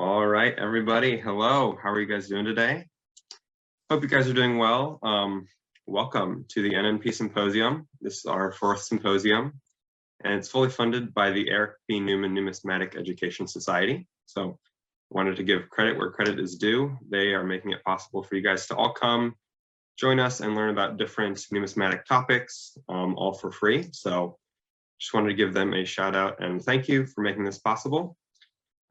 All right, everybody. Hello. How are you guys doing today? Hope you guys are doing well. Welcome to the NNP Symposium. This is our fourth symposium, and it's fully funded by the Eric B. Newman Numismatic Education Society. So I wanted to give credit where credit is due. They are making it possible for you guys to all come, join us, and learn about different numismatic topics, all for free. So just wanted to give them a shout out and thank you for making this possible.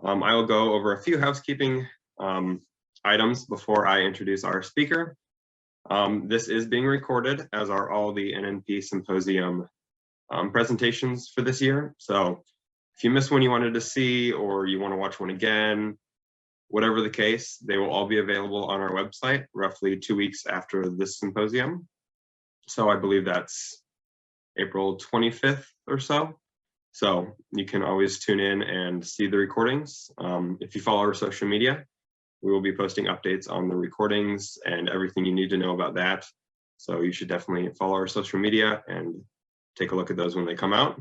I will go over a few housekeeping items before I introduce our speaker. This is being recorded, as are all the NNP Symposium presentations for this year. So if you missed one you wanted to see, or you want to watch one again, whatever the case, they will all be available on our website roughly 2 weeks after this symposium. So I believe that's April 25th or so. So you can always tune in and see the recordings. If you follow our social media, we will be posting updates on the recordings and everything you need to know about that. So you should definitely follow our social media and take a look at those when they come out.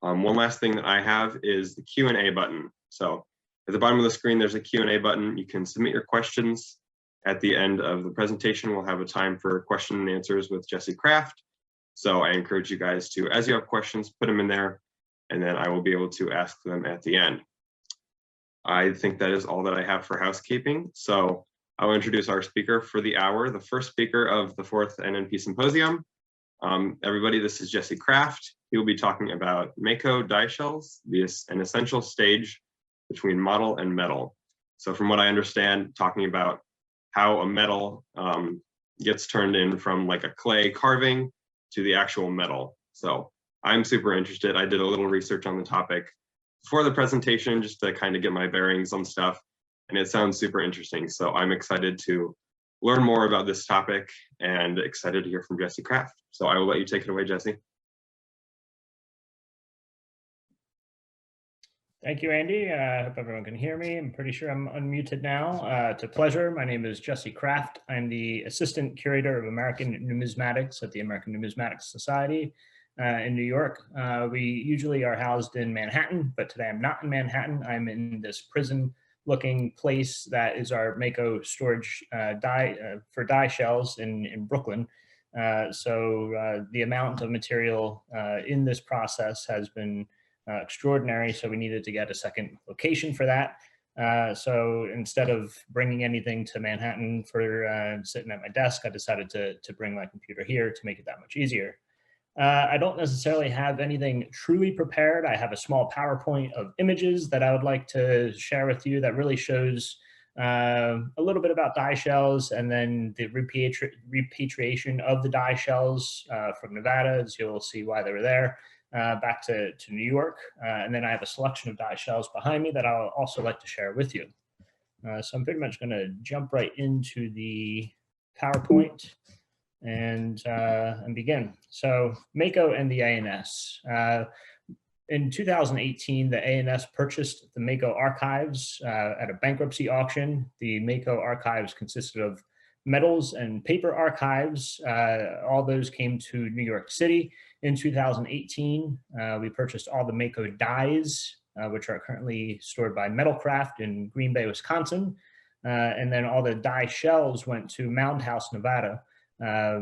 One last thing that I have is the Q&A button. So at the bottom of the screen, there's a Q&A button. You can submit your questions. At the end of the presentation, we'll have a time for question and answers with Jesse Kraft. So I encourage you guys to, as you have questions, put them in there, and then I will be able to ask them at the end. I think that is all that I have for housekeeping. So I will introduce our speaker for the hour, the first speaker of the fourth NNP Symposium. Everybody, this is Jesse Kraft. He will be talking about MACO die shells, an essential stage between model and metal. So from what I understand, talking about how a metal gets turned in from like a clay carving to the actual metal. So I'm super interested. I did a little research on the topic before the presentation just to kind of get my bearings on stuff, and it sounds super interesting. So I'm excited to learn more about this topic and excited to hear from Jesse Kraft. So I will let you take it away, Jesse. Thank you, Andy. I hope everyone can hear me. I'm pretty sure I'm unmuted now. It's a pleasure. My name is Jesse Kraft. I'm the Assistant Curator of American Numismatics at the American Numismatics Society in New York. We usually are housed in Manhattan, but today I'm not in Manhattan. I'm in this prison-looking place that is our MACO storage for die shells in Brooklyn. So the amount of material in this process has been extraordinary, so we needed to get a second location for that. So instead of bringing anything to Manhattan for sitting at my desk, I decided to bring my computer here to make it that much easier. I don't necessarily have anything truly prepared. I have a small PowerPoint of images that I would like to share with you that really shows a little bit about die shells, and then the repatriation of the die shells from Nevada, as you'll see why they were there, back to New York. And then I have a selection of die shells behind me that I'll also like to share with you. So I'm pretty much going to jump right into the PowerPoint and begin. So MACO and the ANS. In 2018, the ANS purchased the MACO archives at a bankruptcy auction. The MACO archives consisted of metals and paper archives. All those came to New York City. In 2018, we purchased all the MACO dies, which are currently stored by Kraft in Green Bay, Wisconsin. And then all the die shells went to Mound House, Nevada,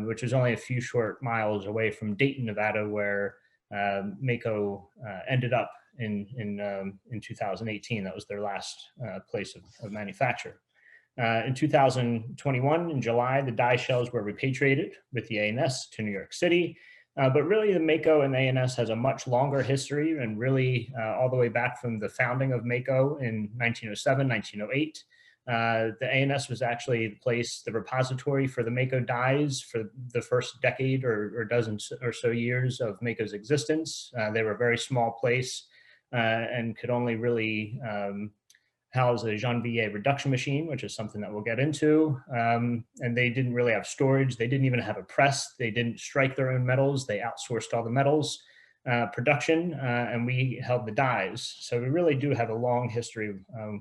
which is only a few short miles away from Dayton, Nevada, where MACO ended up in 2018. That was their last place of manufacture. In 2021, in July, the die shells were repatriated with the ANS to New York City. But really, the MACO and the ANS has a much longer history, and really all the way back from the founding of MACO in 1907, 1908. The ANS was actually the repository for the MACO dies for the first decade or dozen or so years of MACO's existence. They were a very small place and could only really house a Janvier reduction machine, which is something that we'll get into. And they didn't really have storage. They didn't even have a press. They didn't strike their own metals. They outsourced all the metals production, and we held the dies. So we really do have a long history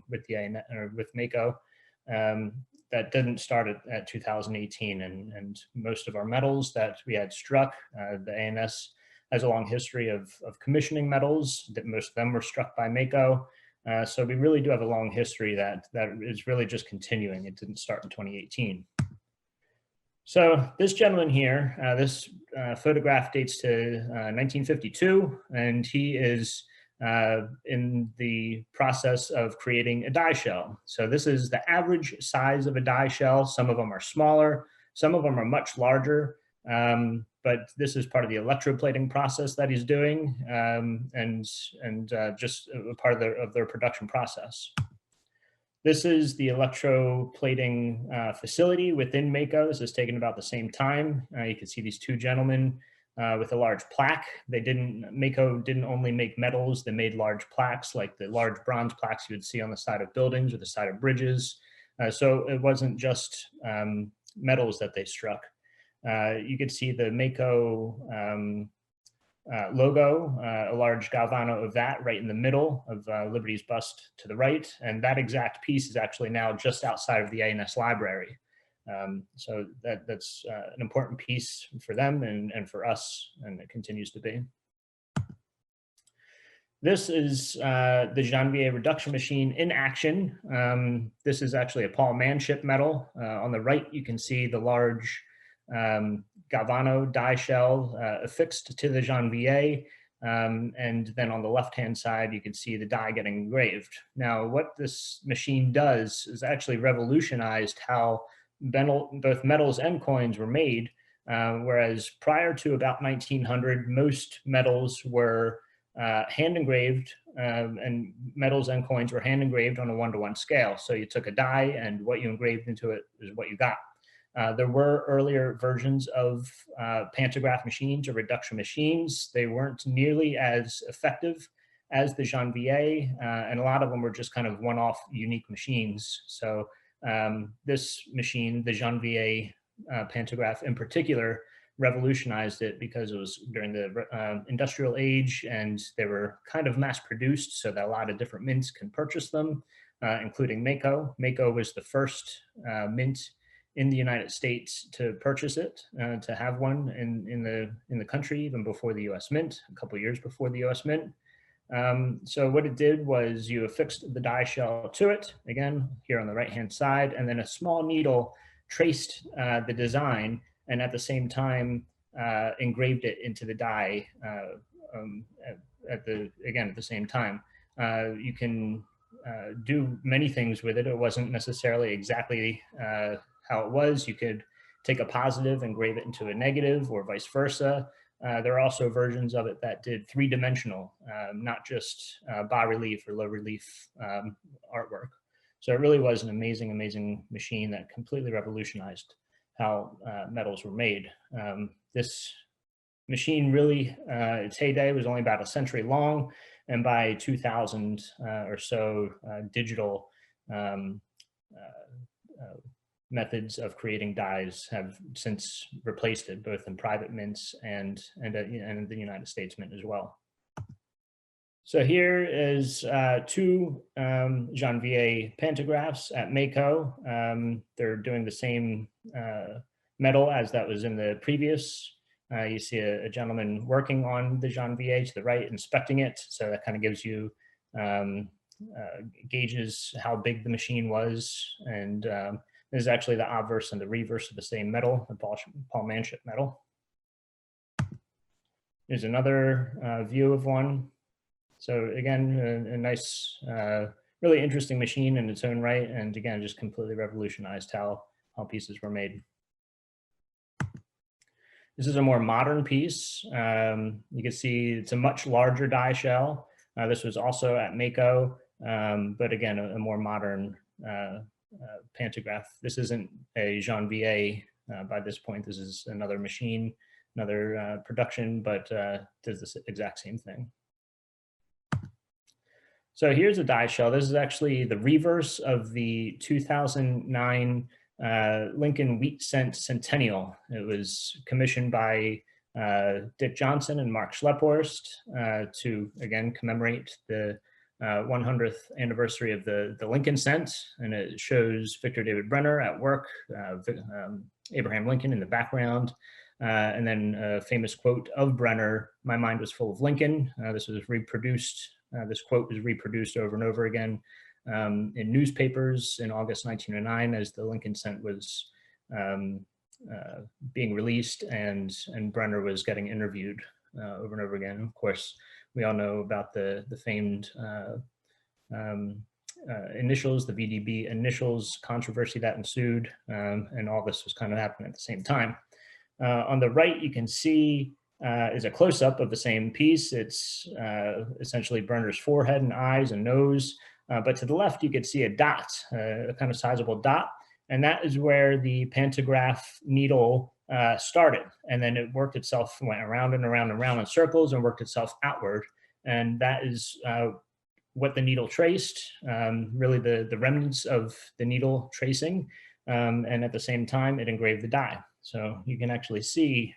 with the ANS, or with MACO that didn't start at 2018. And most of our metals that we had struck, the ANS has a long history of commissioning metals, that most of them were struck by MACO. So we really do have a long history that is really just continuing. It didn't start in 2018. So this gentleman here, this photograph dates to 1952, and he is in the process of creating a die shell. So this is the average size of a die shell. Some of them are smaller, some of them are much larger, but this is part of the electroplating process that he's doing, and just a part of their production process. This is the electroplating facility within MACO. This is taken about the same time. You can see these two gentlemen with a large plaque. MACO didn't only make metals, they made large plaques like the large bronze plaques you would see on the side of buildings or the side of bridges. So it wasn't just metals that they struck. You could see the MACO logo, a large galvano of that right in the middle of Liberty's bust to the right. And that exact piece is actually now just outside of the ANS library. So that's an important piece for them and for us, and it continues to be. This is the Janvier reduction machine in action. This is actually a Paul Manship medal. On the right, you can see the large galvano die shell affixed to the Janvier. And then on the left-hand side, you can see the die getting engraved. Now, what this machine does is actually revolutionized how both metals and coins were made, whereas prior to about 1900, most metals were hand engraved, and metals and coins were hand engraved on a 1-to-1 scale. So you took a die and what you engraved into it is what you got. There were earlier versions of pantograph machines or reduction machines. They weren't nearly as effective as the Janvier, and a lot of them were just kind of one-off unique machines. So this machine, the Janvier pantograph in particular, revolutionized it because it was during the industrial age and they were kind of mass produced so that a lot of different mints can purchase them, including MACO. MACO was the first mint in the United States to purchase it, to have one in the country, even before the US Mint, a couple of years before the US Mint. So what it did was you affixed the die shell to it, again, here on the right-hand side, and then a small needle traced the design and at the same time engraved it into the die at the same time. You can do many things with it. It wasn't necessarily exactly how it was. You could take a positive, engrave it into a negative, or vice versa. There are also versions of it that did 3-dimensional, not just bas relief or low relief artwork. So it really was an amazing, amazing machine that completely revolutionized how metals were made. This machine really, its heyday was only about a century long, and by 2000 or so, digital methods of creating dies have since replaced it, both in private mints and the United States Mint as well. So here is 2 Janvier pantographs at MACO. They're doing the same metal as that was in the previous. You see a gentleman working on the Janvier to the right, inspecting it. So that kind of gives you gauges how big the machine was. And this is actually the obverse and the reverse of the same metal, the Paul Manship metal. Here's another view of one. So again, a nice, really interesting machine in its own right. And again, just completely revolutionized how pieces were made. This is a more modern piece. You can see it's a much larger die shell. This was also at MACO, but again, a more modern pantograph. This isn't a Janvier by this point. This is another machine, another production, but does the exact same thing. So here's a die shell. This is actually the reverse of the 2009 Lincoln Wheat Cent Centennial. It was commissioned by Dick Johnson and Mark Schlephorst to, again, commemorate the 100th anniversary of the Lincoln Cent. And it shows Victor David Brenner at work, Abraham Lincoln in the background. And then a famous quote of Brenner, "My mind was full of Lincoln." This was reproduced This quote was reproduced over and over again in newspapers in August 1909 as the Lincoln Cent was being released, and Brenner was getting interviewed over and over again. Of course, we all know about the famed initials, the VDB initials controversy that ensued, and all this was kind of happening at the same time. On the right, you can see is a close-up of the same piece. It's essentially Brenner's forehead and eyes and nose, but to the left, you could see a dot, a kind of sizable dot, and that is where the pantograph needle started. And then it worked itself, went around and around and around in circles and worked itself outward. And that is what the needle traced, really the remnants of the needle tracing. And at the same time, it engraved the die. So you can actually see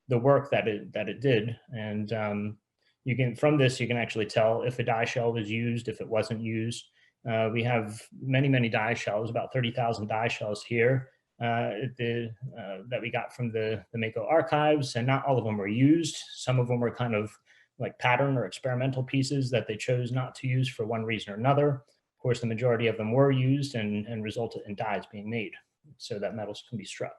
the work that it did. And you can, from this, you can actually tell if a die shell was used, if it wasn't used. We have many, many die shells, about 30,000 die shells here that we got from the MACO archives, and not all of them were used. Some of them were kind of like pattern or experimental pieces that they chose not to use for one reason or another. Of course, the majority of them were used and resulted in dies being made so that metals can be struck.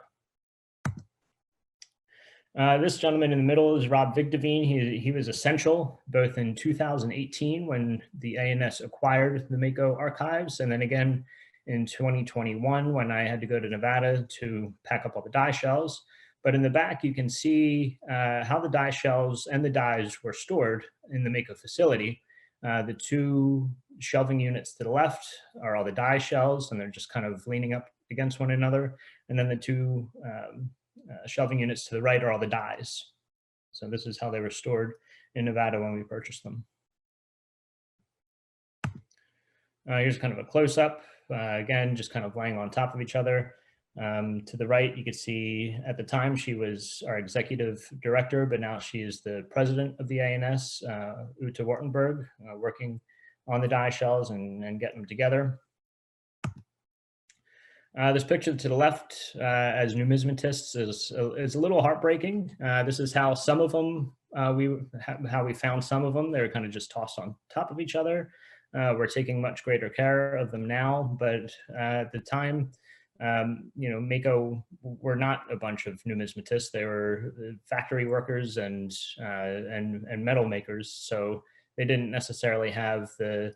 This gentleman in the middle is Rob Vigdeveen. He was essential both in 2018 when the ANS acquired the MACO archives, and then again in 2021 when I had to go to Nevada to pack up all the die shells. But in the back, you can see how the die shells and the dies were stored in the MACO facility. The two shelving units to the left are all the die shells, and they're just kind of leaning up against one another. And then the two shelving units to the right are all the dies. So this is how they were stored in Nevada when we purchased them. Here's kind of a close-up. Again, just kind of laying on top of each other. To the right, you can see at the time she was our executive director, but now she is the president of the ANS, Ute Wartenberg, working on the die shells and getting them together. This picture to the left, as numismatists, is a little heartbreaking. This is how some of them, how we found some of them. They were kind of just tossed on top of each other. We're taking much greater care of them now, but at the time, you know, MACO were not a bunch of numismatists. They were factory workers and metal makers. So they didn't necessarily have the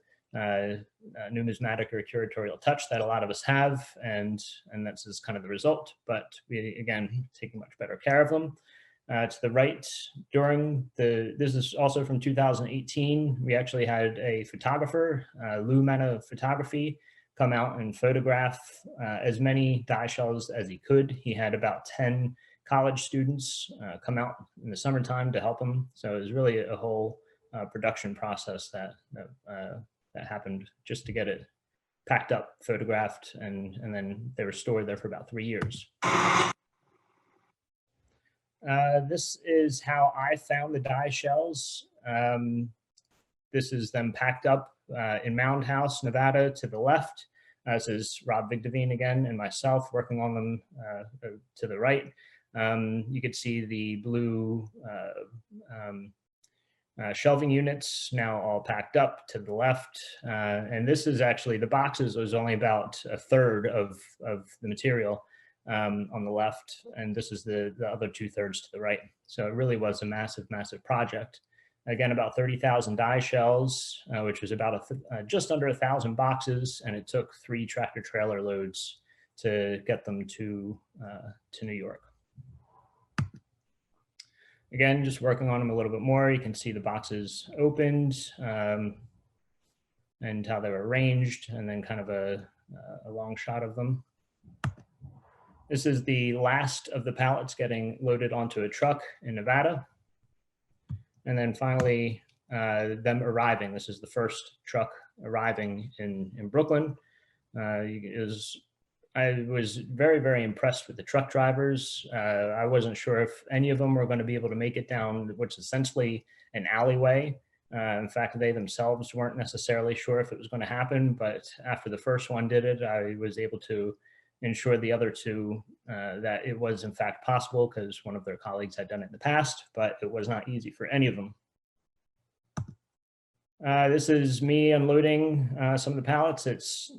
numismatic or curatorial touch that a lot of us have, and that's just kind of the result. But we, again, taking much better care of them. To the right, this is also from 2018, we actually had a photographer, Lou Mena Photography, come out and photograph as many die shells as he could. He had about 10 college students come out in the summertime to help him. So it was really a whole production process that happened just to get it packed up, photographed, and then they were stored there for about 3 years. This is how I found the die shells. This is them packed up in Mound House, Nevada, to the left. This is Rob Vigdeveen again and myself working on them to the right. You could see the blue shelving units now all packed up to the left. And this is actually, the boxes was only about a third of the material on the left. And this is the other 2/3 to the right. So it really was a massive, massive project. Again, about 30,000 die shells, which was about just under 1,000 boxes. And it took 3 tractor trailer loads to get them to New York. Again, just working on them a little bit more. You can see the boxes opened and how they were arranged, and then kind of a long shot of them. This is the last of the pallets getting loaded onto a truck in Nevada. And then finally, them arriving. This is the first truck arriving in Brooklyn. I was very, very impressed with the truck drivers. I wasn't sure if any of them were going to be able to make it down, which is essentially an alleyway. In fact, they themselves weren't necessarily sure if it was going to happen, but after the first one did it, I was able to ensure the other two that it was in fact possible, because one of their colleagues had done it in the past, but it was not easy for any of them. This is me unloading some of the pallets. It's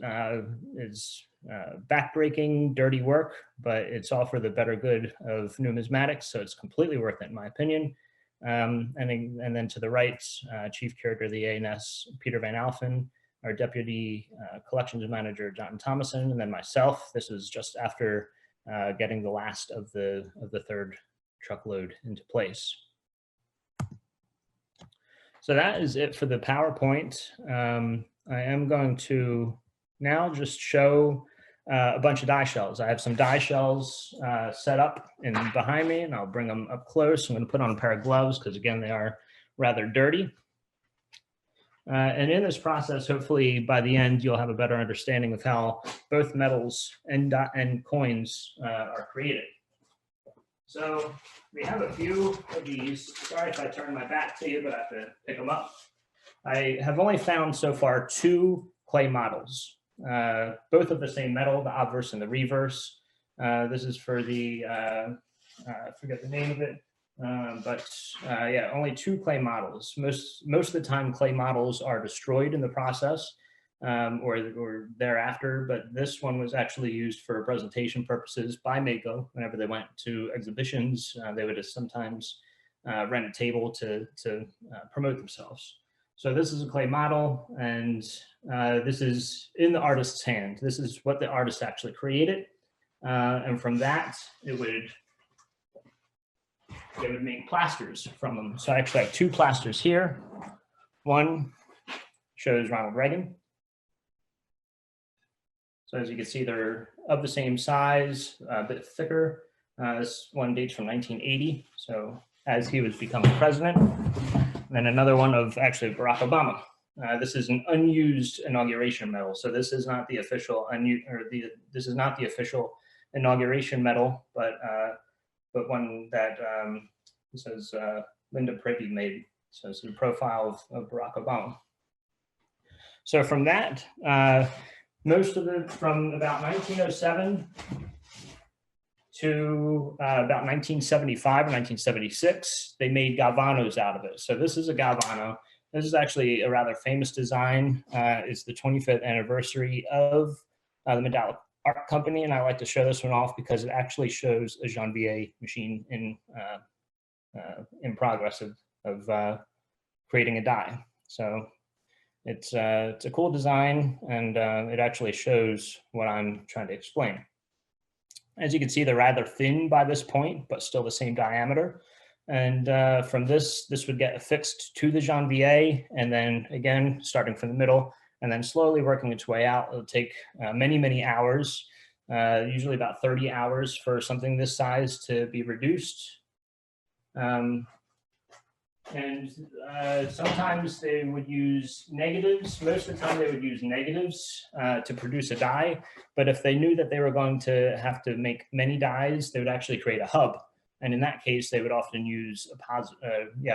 backbreaking, dirty work, but it's all for the better good of numismatics, so it's completely worth it in my opinion. And then to the right, Chief Curator of the ANS, Peter Van Alphen, our Deputy Collections Manager, John Thomason, and then myself. This is just after getting the last of the third truckload into place. So that is it for the PowerPoint. I am going to now just show a bunch of die shells. I have some die shells set up behind me, and I'll bring them up close. I'm going to put on a pair of gloves because, again, they are rather dirty. And in this process, hopefully by the end, you'll have a better understanding of how both metals and coins are created. So we have a few of these. Sorry if I turn my back to you, but I have to pick them up. I have only found so far 2 clay models, both of the same metal, the obverse and the reverse. This is for the, I forget the name of it, yeah, only 2 clay models. Most of the time, clay models are destroyed in the process or thereafter, but this one was actually used for presentation purposes by MACO. Whenever they went to exhibitions, they would sometimes rent a table to promote themselves. So this is a clay model, and this is in the artist's hand. This is what the artist actually created, and from that, they would make plasters from them. So I actually have 2 plasters here. One shows Ronald Reagan. So as you can see, they're of the same size, a bit thicker. This one dates from 1980, so as he was becoming president. And then another one of actually Barack Obama. This is an unused inauguration medal, so this is not the official this is not the official inauguration medal, but one that says Linda Privy made. So it's a profile of Barack Obama. So from that, most of it from about 1907 to about 1975 or 1976, they made galvanos out of it. So this is a galvano. This is actually a rather famous design. It's the 25th anniversary of the Medallic Art Company, and I like to show this one off because it actually shows a Janvier machine in progress of creating a die. So it's a cool design, and it actually shows what I'm trying to explain. As you can see, they're rather thin by this point, but still the same diameter. And from this would get affixed to the Janvier, and then again, starting from the middle, and then slowly working its way out. It'll take many, many hours, usually about 30 hours for something this size to be reduced. Sometimes they would use negatives. Most of the time they would use negatives to produce a die. But if they knew that they were going to have to make many dies, they would actually create a hub. And in that case, they would often use a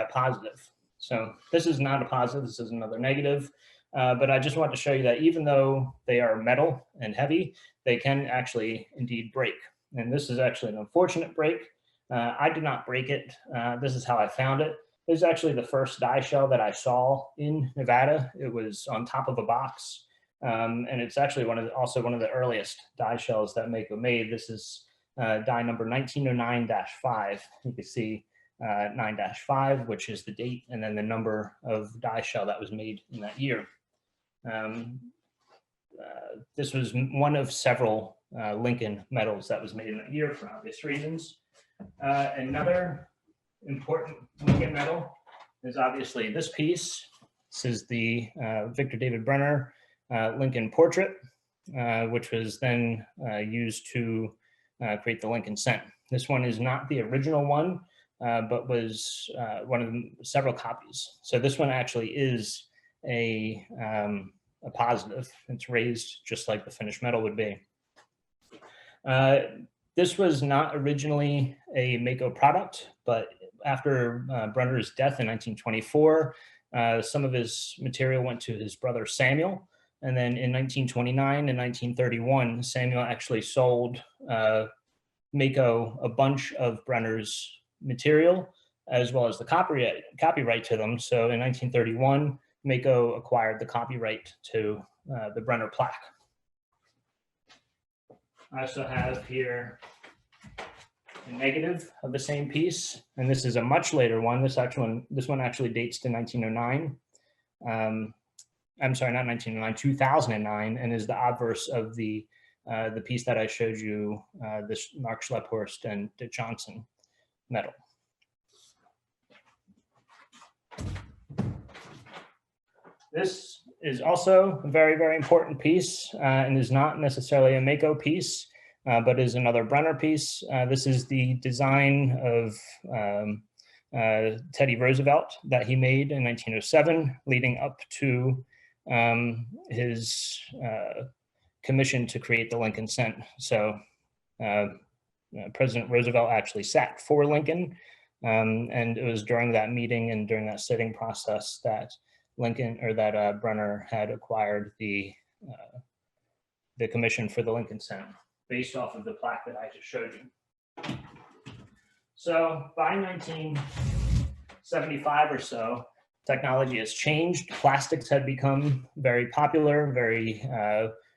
positive. So this is not a positive, this is another negative. But I just want to show you that even though they are metal and heavy, they can actually indeed break. And this is actually an unfortunate break. I did not break it. This is how I found it. This is actually the first die shell that I saw in Nevada. It was on top of a box. And it's actually also one of the earliest die shells that MACO made. This is die number 1909-5. You can see 9-5, which is the date, and then the number of die shell that was made in that year. This was one of several Lincoln medals that was made in that year for obvious reasons. Another important Lincoln medal is obviously this piece. This is the Victor David Brenner Lincoln portrait, which was then used to create the Lincoln cent. This one is not the original one, but was one of the several copies. So this one actually is a positive. It's raised just like the finished metal would be. This was not originally a MACO product, but after Brenner's death in 1924, some of his material went to his brother Samuel. And then in 1929 and 1931, Samuel actually sold MACO a bunch of Brenner's material, as well as the copyright to them. So in 1931, MACO acquired the copyright to the Brenner plaque. I also have here a negative of the same piece, and this is a much later one. This one actually dates to 1909. I'm sorry, not 1909, 2009, and is the obverse of the piece that I showed you, this Mark Schlepphorst and Dick Johnson medal. This is also a very, very important piece and is not necessarily a MACO piece, but is another Brenner piece. This is the design of Teddy Roosevelt that he made in 1907, leading up to his commission to create the Lincoln Cent. So President Roosevelt actually sat for Lincoln, and it was during that meeting and during that sitting process that Brenner had acquired the commission for the Lincoln Cent based off of the plaque that I just showed you. So by 1975 or so, technology has changed. Plastics had become very popular, very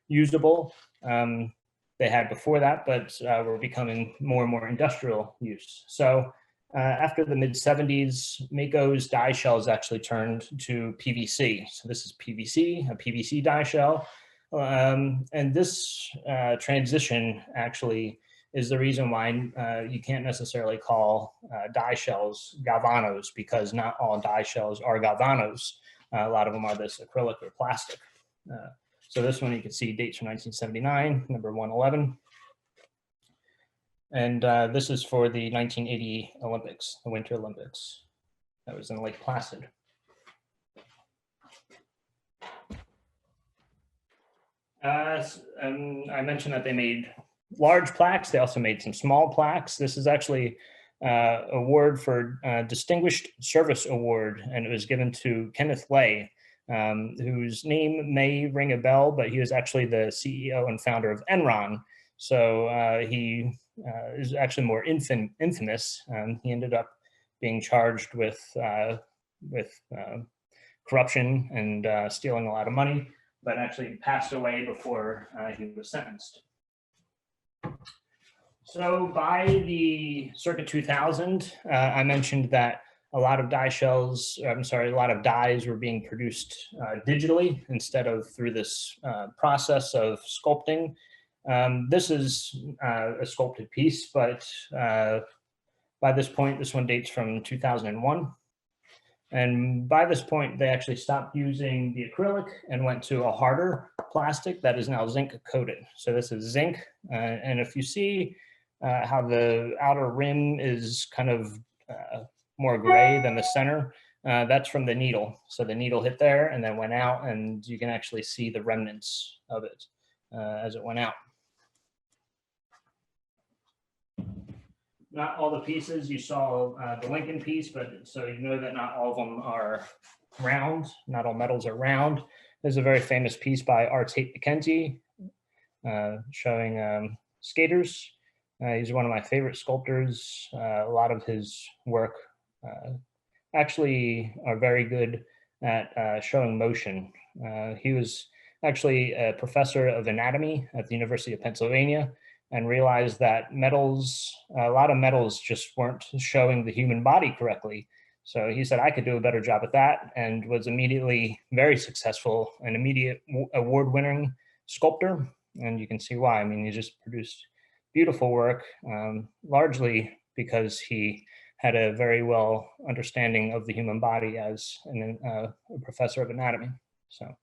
usable. They had before that, but were becoming more and more industrial use. So after the mid-70s, MACO's die shells actually turned to PVC. So this is PVC, a PVC die shell. And this transition actually is the reason why you can't necessarily call die shells galvanos, because not all die shells are galvanos. A lot of them are this acrylic or plastic. So this one you can see dates from 1979, number 111. And this is for the 1980 Olympics, the Winter Olympics. That was in Lake Placid. And I mentioned that they made large plaques. They also made some small plaques. This is actually award for Distinguished Service Award, and it was given to Kenneth Lay, whose name may ring a bell, but he was actually the CEO and founder of Enron. So he is actually more infamous. He ended up being charged with corruption and stealing a lot of money, but actually passed away before he was sentenced. So by the circa 2000, I mentioned that a lot of die shells, a lot of dies were being produced digitally instead of through this process of sculpting. This is a sculpted piece, but by this point, this one dates from 2001. And by this point, they actually stopped using the acrylic and went to a harder plastic that is now zinc coated. So this is zinc. And if you see how the outer rim is kind of more gray than the center, that's from the needle. So the needle hit there and then went out, and you can actually see the remnants of it as it went out. Not all the pieces, you saw the Lincoln piece, but so you know that not all of them are round. Not all medals are round. There's a very famous piece by R. Tate McKenzie showing skaters. He's one of my favorite sculptors. A lot of his work actually are very good at showing motion. He was actually a professor of anatomy at the University of Pennsylvania, and realized that a lot of medals just weren't showing the human body correctly. So he said, I could do a better job at that, and was immediately very successful, an immediate award-winning sculptor. And you can see why. I mean, he just produced beautiful work, largely because he had a very well understanding of the human body as a professor of anatomy. So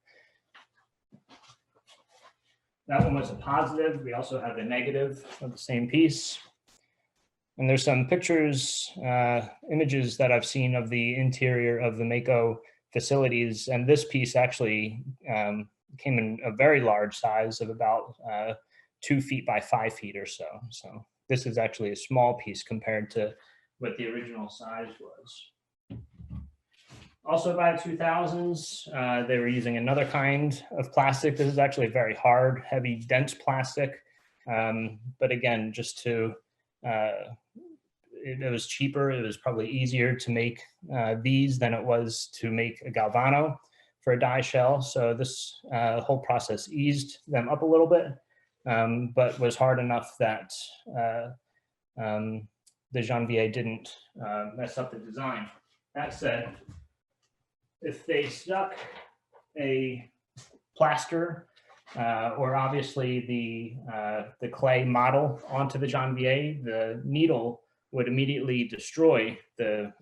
that one was a positive. We also have a negative of the same piece. And there's some pictures, images that I've seen of the interior of the MACO facilities. And this piece actually came in a very large size of about 2 feet by 5 feet or so. So this is actually a small piece compared to what the original size was. Also by the 2000s, they were using another kind of plastic. This is actually a very hard, heavy, dense plastic. But again, just to, it was cheaper. It was probably easier to make these than it was to make a Galvano for a die shell. So this whole process eased them up a little bit, but was hard enough that the Janvier didn't mess up the design. That said, if they stuck a plaster or obviously the clay model onto the Janvier, the needle would immediately destroy the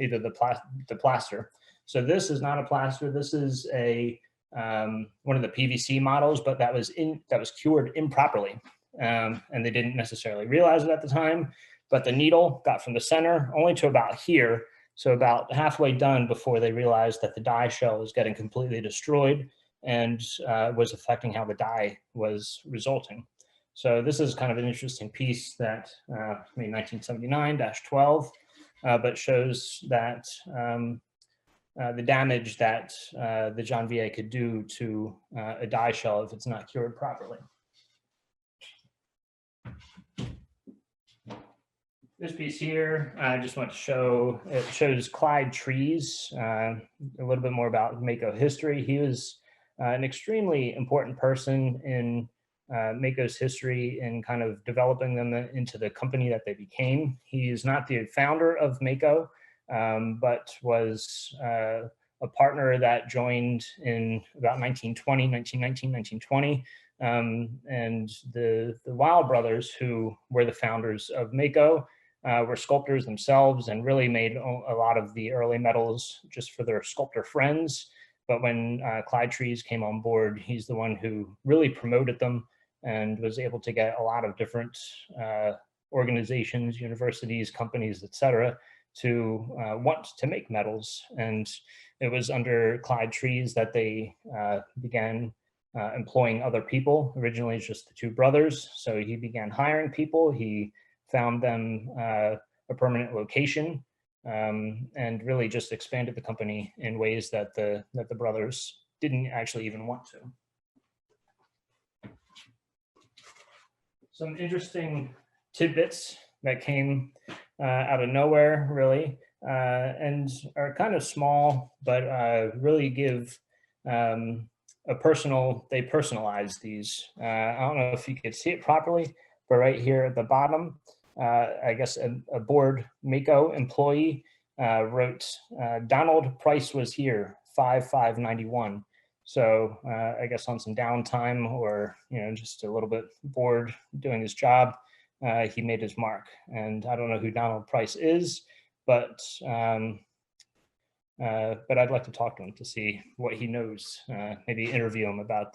either the plaster. So this is not a plaster. This is a one of the PVC models, but that was cured improperly, and they didn't necessarily realize it at the time. But the needle got from the center only to about here, so about halfway done before they realized that the die shell was getting completely destroyed and was affecting how the die was resulting. So this is kind of an interesting piece that made 1979-12, but shows that the damage that the Janvier could do to a die shell if it's not cured properly. This piece here, I just want to show, it shows Clyde Trees, a little bit more about MACO history. He was an extremely important person in MACO's history in kind of developing them into the company that they became. He is not the founder of MACO, but was a partner that joined in about 1920. And the Weil brothers, who were the founders of MACO, were sculptors themselves and really made a lot of the early metals just for their sculptor friends. But when Clyde Trees came on board, he's the one who really promoted them and was able to get a lot of different organizations, universities, companies, etc., to want to make metals. And it was under Clyde Trees that they began employing other people. Originally, just the two brothers. So he began hiring people. He found them a permanent location, and really just expanded the company in ways that the brothers didn't actually even want to. Some interesting tidbits that came out of nowhere, really, and are kind of small, but really give a personal, they personalize these. I don't know if you could see it properly, but right here at the bottom, I guess a board MACO employee wrote, Donald Price was here, 5/5/91. So I guess on some downtime or, just a little bit bored doing his job, he made his mark. And I don't know who Donald Price is, but I'd like to talk to him to see what he knows, maybe interview him about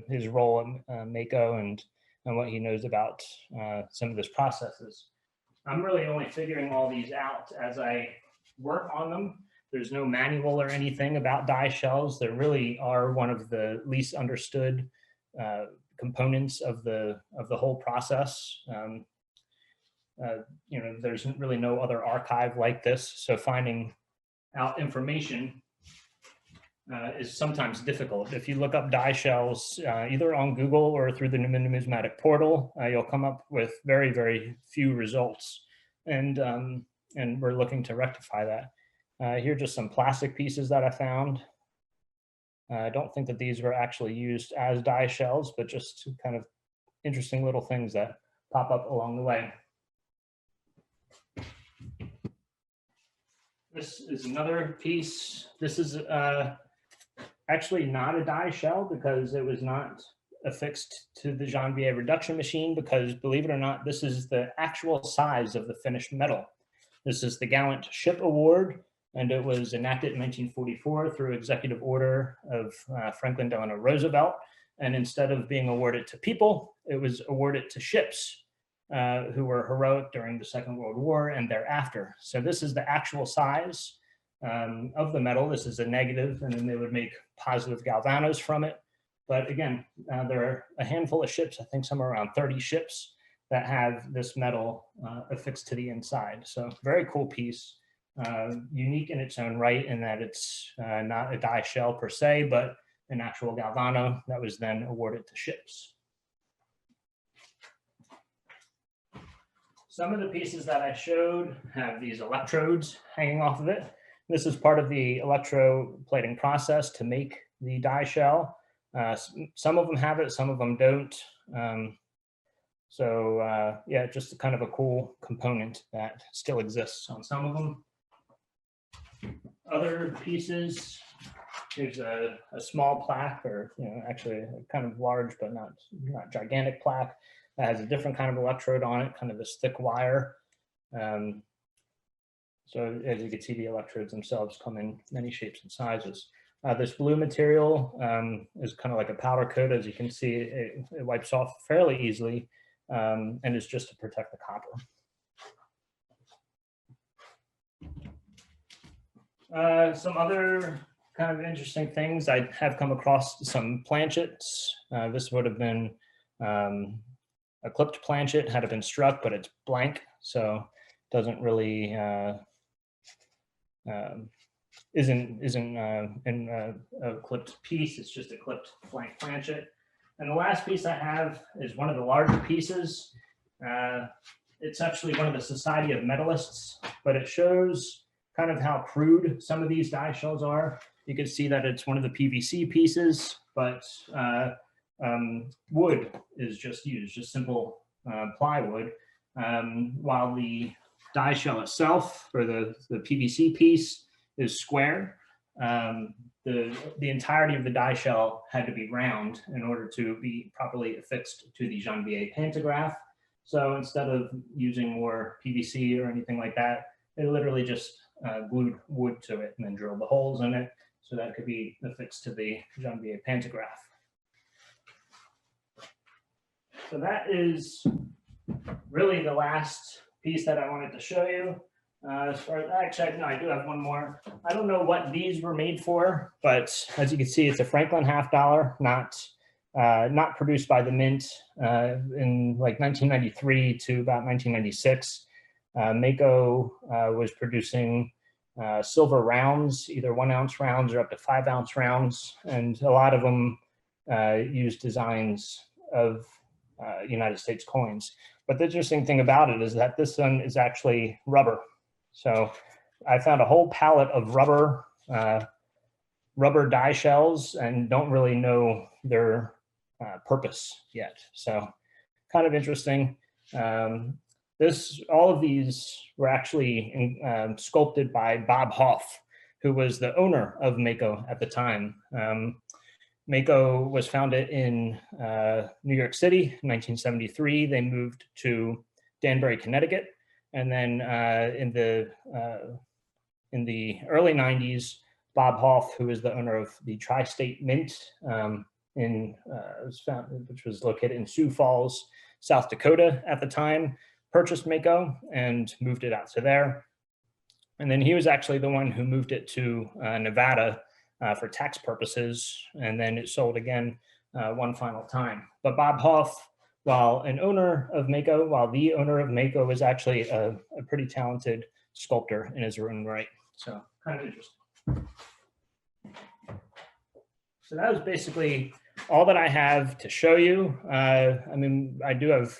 his role at MACO and what he knows about some of those processes. I'm really only figuring all these out as I work on them. There's no manual or anything about die shells. They really are one of the least understood components of the whole process. There's really no other archive like this, so finding out information is sometimes difficult. If you look up die shells, either on Google or through the Newman Numismatic Portal, you'll come up with very, very few results. And we're looking to rectify that. Here are just some plastic pieces that I found. I don't think that these were actually used as die shells, but just kind of interesting little things that pop up along the way. This is another piece. This is actually not a die shell because it was not affixed to the Janvier reduction machine, because believe it or not, this is the actual size of the finished metal. This is the Gallant Ship Award, and it was enacted in 1944 through executive order of Franklin Delano Roosevelt. And instead of being awarded to people, it was awarded to ships who were heroic during the Second World War and thereafter. So this is the actual size of the metal. This is a negative, and then they would make positive galvanos from it. But again, there are a handful of ships, I think somewhere around 30 ships, that have this metal affixed to the inside. So very cool piece, unique in its own right in that it's not a die shell per se, but an actual galvano that was then awarded to ships. Some of the pieces that I showed have these electrodes hanging off of it. This is part of the electroplating process to make the die shell. Some of them have it, some of them don't. Yeah, just kind of a cool component that still exists on some of them. Other pieces, there's a small plaque, or actually a kind of large but not gigantic plaque that has a different kind of electrode on it, kind of this thick wire. So as you can see, the electrodes themselves come in many shapes and sizes. This blue material is kind of like a powder coat. As you can see, it wipes off fairly easily, and is just to protect the copper. Some other kind of interesting things. I have come across some planchets. This would have been a clipped planchet had it been struck, but it's blank, so doesn't really isn't in a clipped piece. It's just a clipped blank planchet. And the last piece I have is one of the larger pieces. It's actually one of the Society of Metallists, but it shows kind of how crude some of these die shells are. You can see that it's one of the PVC pieces, but wood is just used, just simple plywood, while the die shell itself, or the PVC piece, is square. The entirety of the die shell had to be round in order to be properly affixed to the Janvier pantograph. So instead of using more PVC or anything like that, they literally just glued wood to it and then drilled the holes in it so that it could be affixed to the Janvier pantograph. So that is really the last piece that I wanted to show you. As far as, actually, no, I do have one more. I don't know what these were made for, but as you can see, it's a Franklin $50, not produced by the Mint in like 1993 to about 1996. MACO was producing silver rounds, either 1 ounce rounds or up to 5 ounce rounds, and a lot of them used designs of United States coins. But the interesting thing about it is that this one is actually rubber. So I found a whole palette of rubber die shells and don't really know their purpose yet. So kind of interesting. All of these were actually sculpted by Bob Hoff, who was the owner of MACO at the time. MACO was founded in New York City in 1973. They moved to Danbury, Connecticut. And then in the early 90s, Bob Hoff, who is the owner of the Tri-State Mint, which was located in Sioux Falls, South Dakota at the time, purchased MACO and moved it out to there. And then he was actually the one who moved it to Nevada for tax purposes, and then it sold again one final time. But Bob Hoff, while the owner of MACO, is actually a pretty talented sculptor in his own right. So kind of interesting. So that was basically all that I have to show you. I mean, I do have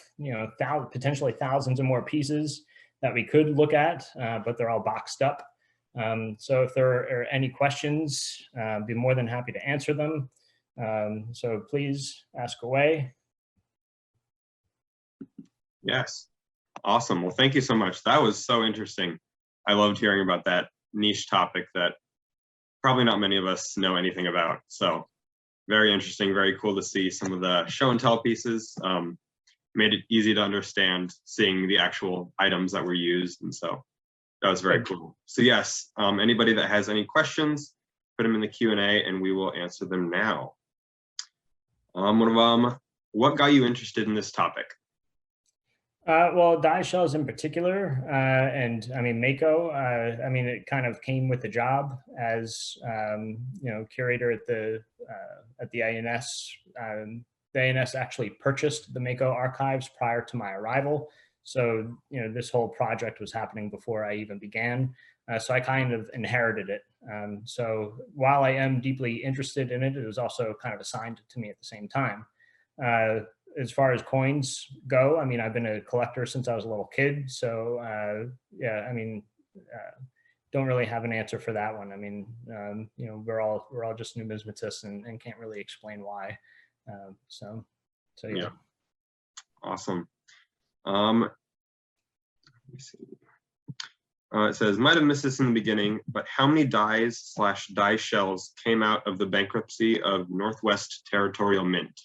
potentially thousands of more pieces that we could look at, but they're all boxed up. So if there are any questions, I'd be more than happy to answer them. So please ask away. Yes, awesome. Well, thank you so much. That was so interesting. I loved hearing about that niche topic that probably not many of us know anything about. So very interesting, very cool to see some of the show and tell pieces. Made it easy to understand seeing the actual items that were used. And so that was very cool. So yes, anybody that has any questions, put them in the Q&A and we will answer them now. What got you interested in this topic? Well, die shells in particular, and I mean, MACO, I mean, it kind of came with the job as, curator at the ANS. The ANS actually purchased the MACO archives prior to my arrival. So, this whole project was happening before I even began. So I kind of inherited it. So while I am deeply interested in it, it was also kind of assigned to me at the same time. As far as coins go, I mean, I've been a collector since I was a little kid. So yeah, I mean, don't really have an answer for that one. I mean, you know, we're all just numismatists and can't really explain why. So yeah. Yeah. Awesome. Let me see. It says, might have missed this in the beginning, but how many dies/die shells came out of the bankruptcy of Northwest Territorial Mint?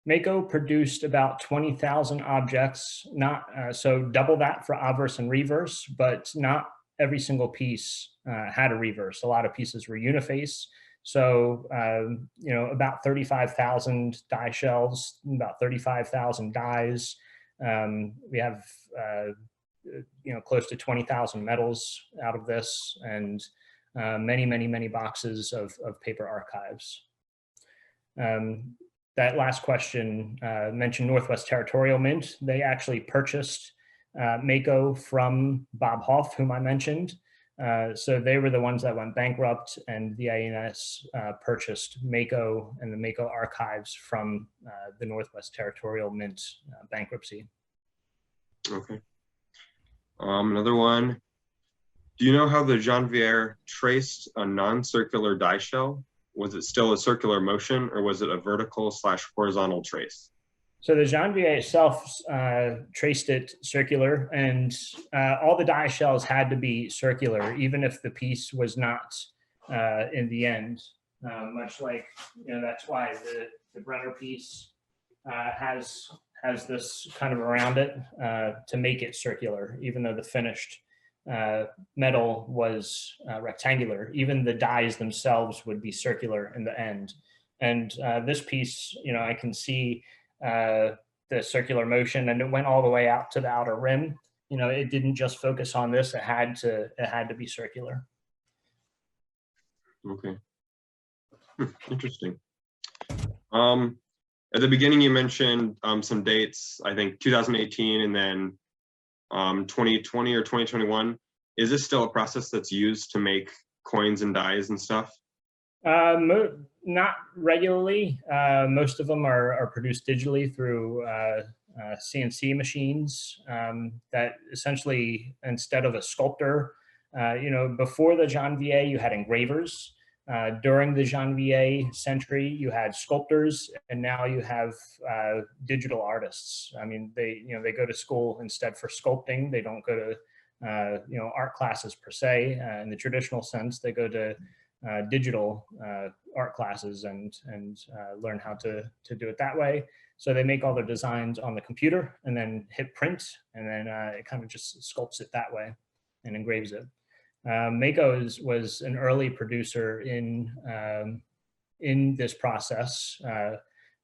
MACO produced about 20,000 objects, not so double that for obverse and reverse, but not every single piece had a reverse. A lot of pieces were uniface. So, you know, about 35,000 die shells, about 35,000 dies. We have, you know, close to 20,000 medals out of this, and many boxes of paper archives. That last question mentioned Northwest Territorial Mint. They actually purchased MACO from Bob Hoff, whom I mentioned. So they were the ones that went bankrupt, and the INS purchased MACO and the MACO archives from the Northwest Territorial Mint bankruptcy. Okay. Another one. Do you know how the Janvier traced a non-circular die shell? Was it still a circular motion, or was it a vertical/horizontal trace? So the Janvier itself traced it circular, and all the die shells had to be circular, even if the piece was not in the end. Much like, you know, that's why the Brenner piece has this kind of around it to make it circular, even though the finished metal was rectangular. Even the dies themselves would be circular in the end. And this piece, you know, I can see the circular motion, and it went all the way out to the outer rim. You know, it didn't just focus on this. It had to be circular. Okay. Interesting. At the beginning, you mentioned some dates, I think 2018 and then 2020 or 2021. Is this still a process that's used to make coins and dies and stuff? Not regularly. Most of them are produced digitally through CNC machines that essentially, instead of a sculptor, you know, before the Janvier, you had engravers. During the Janvier century, you had sculptors, and now you have digital artists. I mean, they go to school instead for sculpting. They don't go to you know, art classes per se in the traditional sense. They go to digital art classes and learn how to do it that way. So they make all their designs on the computer and then hit print, and then it kind of just sculpts it that way and engraves it. MACO was an early producer in this process.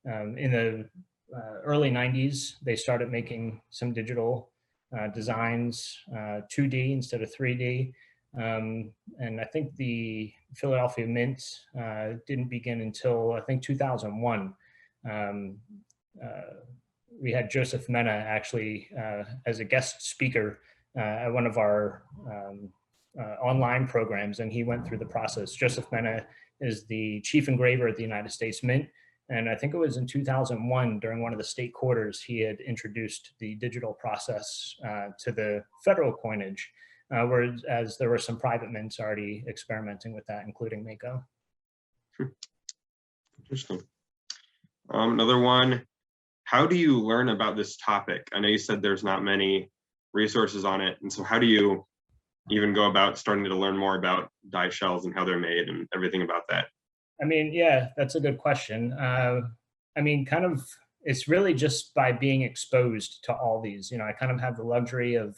In the early 90s, they started making some digital designs, 2D instead of 3D. And I think the Philadelphia Mint didn't begin until, I think, 2001. We had Joseph Mena actually as a guest speaker at one of our online programs, and he went through the process. Joseph Mena is the chief engraver at the United States Mint, and I think it was in 2001 during one of the state quarters he had introduced the digital process to the federal coinage, whereas there were some private mints already experimenting with that, including MACO. Interesting. Another one, how do you learn about this topic? I know you said there's not many resources on it, and so how do you even go about starting to learn more about die shells and how they're made and everything about that? I mean, yeah, that's a good question. I mean, kind of, it's really just by being exposed to all these. You know, I kind of have the luxury of,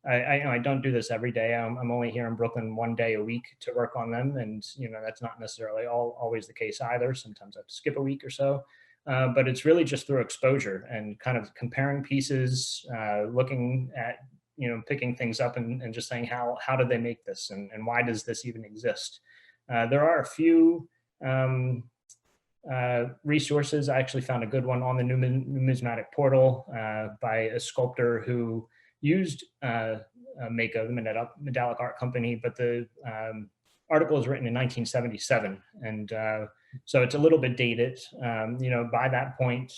I don't do this every day. I'm only here in Brooklyn one day a week to work on them, and you know, that's not necessarily always the case either. Sometimes I have to skip a week or so. But it's really just through exposure and kind of comparing pieces, looking at, you know, picking things up and just saying how did they make this, and why does this even exist? There are a few resources. I actually found a good one on the Numismatic Portal by a sculptor who used MACO, the Medallic Art Company, but the article is written in 1977, and so it's a little bit dated. You know, by that point,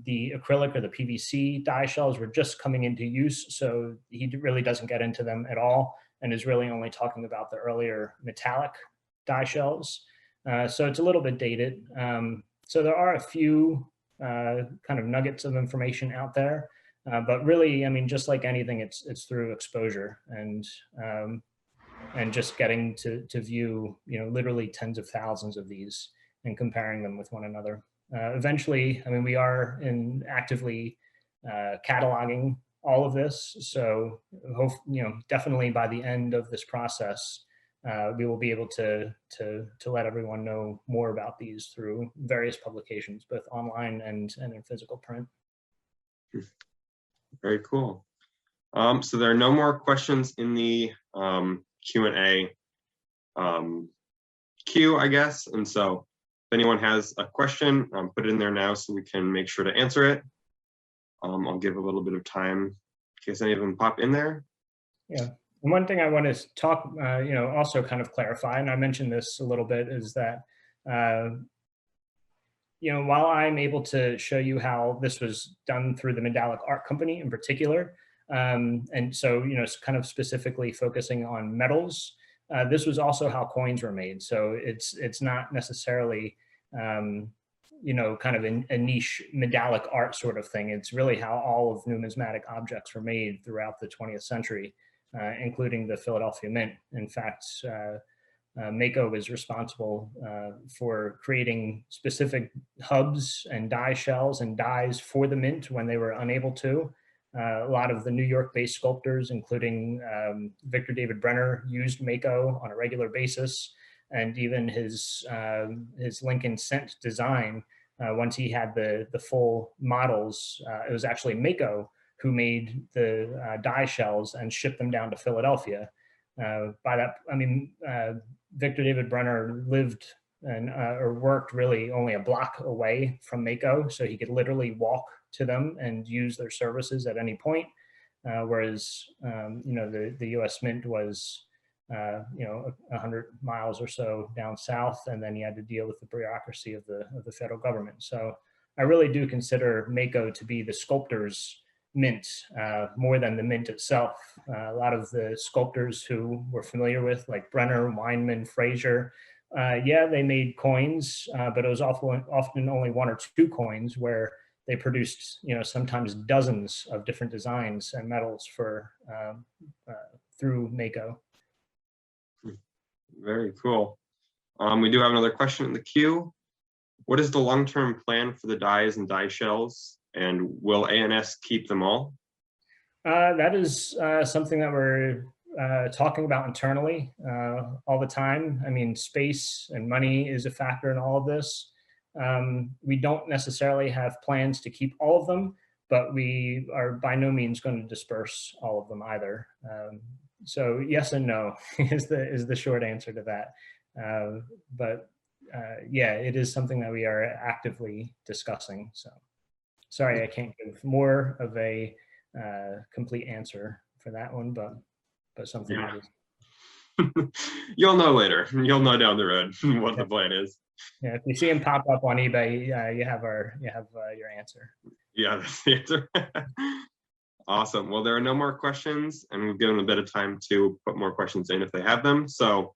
The acrylic or the PVC die shells were just coming into use, so he really doesn't get into them at all and is really only talking about the earlier metallic die shells. So it's a little bit dated. So there are a few kind of nuggets of information out there, but really, I mean, just like anything, it's through exposure and just getting to view, literally tens of thousands of these and comparing them with one another. Eventually, I mean, we are actively cataloging all of this. So, definitely by the end of this process, we will be able to let everyone know more about these through various publications, both online and in physical print. Very cool. So there are no more questions in the Q&A queue, I guess. And so if anyone has a question, put it in there now so we can make sure to answer it. I'll give a little bit of time in case any of them pop in there. Yeah. And one thing I want to talk, also kind of clarify, and I mentioned this a little bit, is that, while I'm able to show you how this was done through the Medallic Art Company in particular, and so, it's kind of specifically focusing on metals, this was also how coins were made. So it's not necessarily, kind of a niche medallic art sort of thing. It's really how all of numismatic objects were made throughout the 20th century. Including the Philadelphia Mint. In fact, MACO was responsible for creating specific hubs and die shells and dies for the Mint when they were unable to. A lot of the New York-based sculptors, including Victor David Brenner, used MACO on a regular basis, and even his Lincoln Cent design, once he had the full models, it was actually MACO who made the die shells and shipped them down to Philadelphia. By that, I mean, Victor David Brenner lived or worked really only a block away from MACO, so he could literally walk to them and use their services at any point. Whereas, the U.S. Mint was, 100 miles or so down south, and then he had to deal with the bureaucracy of the federal government. So I really do consider MACO to be the sculptor's mint more than the mint itself. A lot of the sculptors who we're familiar with, like Brenner, Weinman, Fraser, they made coins, but it was often only one or two coins where they produced, sometimes dozens of different designs and metals for through MACO. Very cool. We do have another question in the queue. What is the long-term plan for the dies and die shells? And will ANS keep them all? That is something that we're talking about internally all the time. I mean, space and money is a factor in all of this. We don't necessarily have plans to keep all of them, but we are by no means going to disperse all of them either. So yes and no is the short answer to that. But it is something that we are actively discussing. So. Sorry, I can't give more of a complete answer for that one, but something that is. You'll know later. You'll know down the road what the plan is. Yeah, if you see them pop up on eBay, you have your answer. Yeah, that's the answer. Awesome. Well, there are no more questions, and we've given a bit of time to put more questions in if they have them. So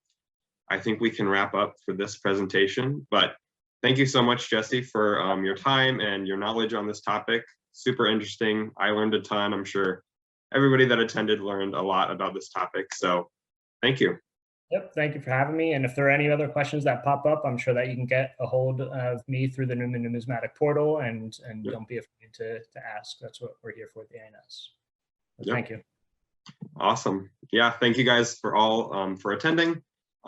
I think we can wrap up for this presentation, but thank you so much, Jesse, for your time and your knowledge on this topic. Super interesting. I learned a ton. I'm sure everybody that attended learned a lot about this topic. So thank you. Yep, thank you for having me. And if there are any other questions that pop up, I'm sure that you can get a hold of me through the Newman Numismatic Portal, and yep. Don't be afraid to ask. That's what we're here for at the ANS. Yep. Thank you. Awesome. Yeah, thank you guys for all for attending.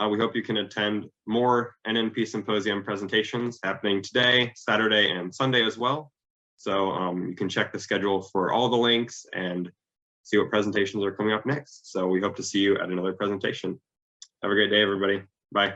We hope you can attend more NNP Symposium presentations happening today, Saturday, and Sunday as well. So you can check the schedule for all the links and see what presentations are coming up next. So we hope to see you at another presentation. Have a great day, everybody. Bye.